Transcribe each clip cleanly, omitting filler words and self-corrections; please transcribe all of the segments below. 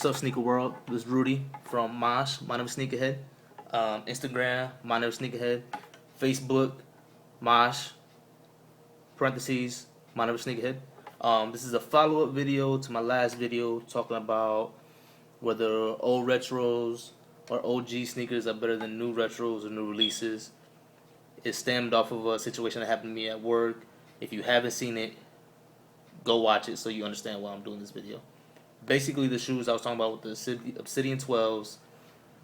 What's up, Sneaker World? This is Rudy from Mosh, my name is Sneakerhead. Instagram, my name is Sneakerhead. Facebook, Mosh, parentheses, my name is Sneakerhead. This is a follow-up video to my last video talking about whether old retros or OG sneakers are better than new retros or new releases. It stemmed off of a situation that happened to me at work. If you haven't seen it, go watch it so you understand why I'm doing this video. Basically, the shoes I was talking about with the Obsidian 12s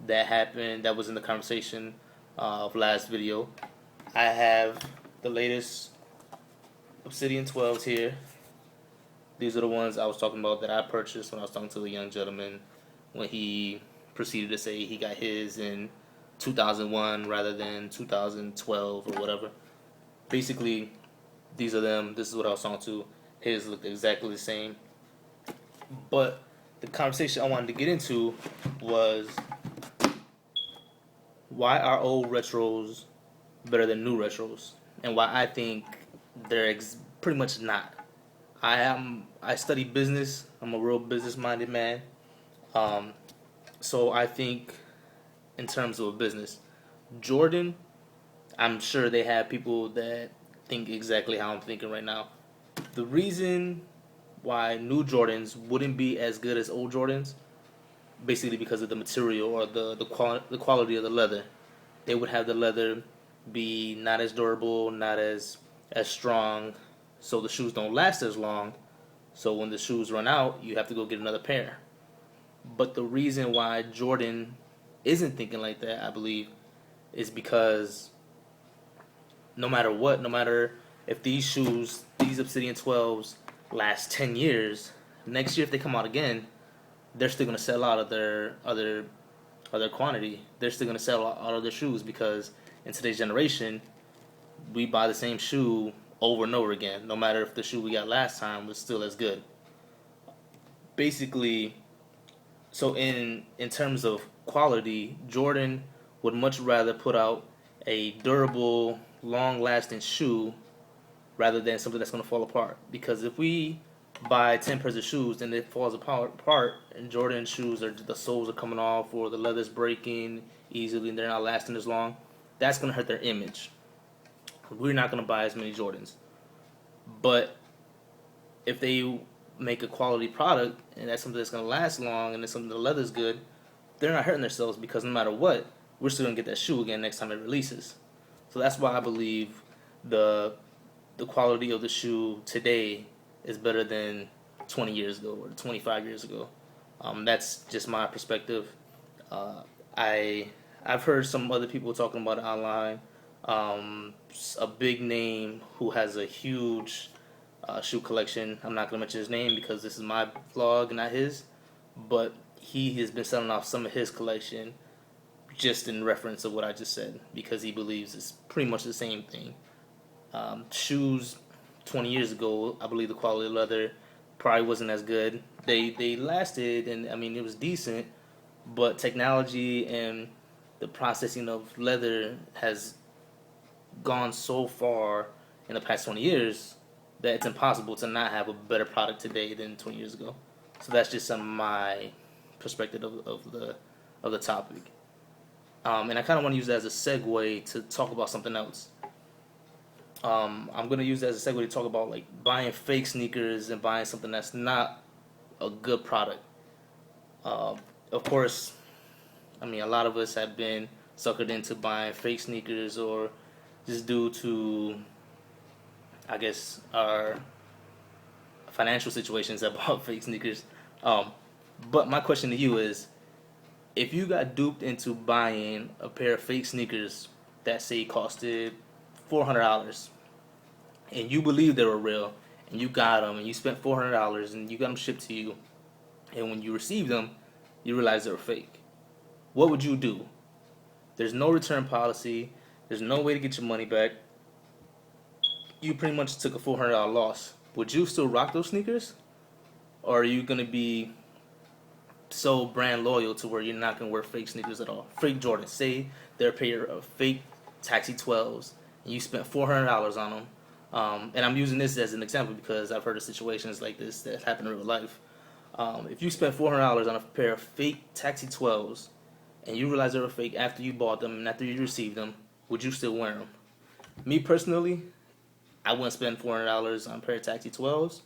that was in the conversation of last video. I have the latest Obsidian 12s here. These are the ones I was talking about that I purchased when I was talking to a young gentleman when he proceeded to say he got his in 2001 rather than 2012 or whatever. Basically, these are them. This is what I was talking to. His looked exactly the same. But the conversation I wanted to get into was why are old retros better than new retros, and why I think they're pretty much not. I study business. I'm a real business-minded man. So I think in terms of a business, Jordan, I'm sure they have people that think exactly how I'm thinking right now. The reason why new Jordans wouldn't be as good as old Jordans, basically because of the material or the quality of the leather. They would have the leather be not as durable, not as strong, so the shoes don't last as long. So when the shoes run out, you have to go get another pair. But the reason why Jordan isn't thinking like that, I believe, is because no matter what, no matter if these Obsidian 12s last 10 years, next year if they come out again, they're still going to sell out of their other quantity. They're still going to sell out of their shoes because in today's generation, we buy the same shoe over and over again, no matter if the shoe we got last time was still as good. Basically, so in terms of quality, Jordan would much rather put out a durable, long-lasting shoe rather than something that's going to fall apart. Because if we buy 10 pairs of shoes and it falls apart and Jordan shoes the soles are coming off or the leather's breaking easily and they're not lasting as long, that's going to hurt their image. We're not going to buy as many Jordans. But if they make a quality product and that's something that's going to last long and it's something the leather's good, they're not hurting themselves because no matter what, we're still going to get that shoe again next time it releases. So that's why I believe the quality of the shoe today is better than 20 years ago or 25 years ago. That's just my perspective. I've heard some other people talking about it online. A big name who has a huge shoe collection. I'm not going to mention his name because this is my vlog, not his. But he has been selling off some of his collection just in reference of what I just said because he believes it's pretty much the same thing. Shoes 20 years ago, I believe the quality of leather probably wasn't as good. They lasted, and I mean it was decent, but technology and the processing of leather has gone so far in the past 20 years that it's impossible to not have a better product today than 20 years ago. So that's just some of my perspective of the topic. And I kind of want to use that as a segue to talk about something else. I'm going to use that as a segue to talk about like buying fake sneakers and buying something that's not a good product. Of course, I mean, a lot of us have been suckered into buying fake sneakers or just due to, I guess, our financial situations that bought fake sneakers. But my question to you is, if you got duped into buying a pair of fake sneakers that say costed $400 and you believe they were real and you got them and you spent $400 and you got them shipped to you, and when you received them you realize they were fake, what would you do? There's no return policy, there's no way to get your money back, you pretty much took a $400 loss. Would you still rock those sneakers, or are you going to be so brand loyal to where you're not going to wear fake sneakers at all? Fake Jordans, say they're a pair of fake Taxi 12s and you spent $400 on them. And I'm using this as an example because I've heard of situations like this that happen in real life. If you spent $400 on a pair of fake Taxi 12s and you realize they were fake after you bought them and after you received them, would you still wear them? Me personally, I wouldn't spend $400 on a pair of Taxi 12s.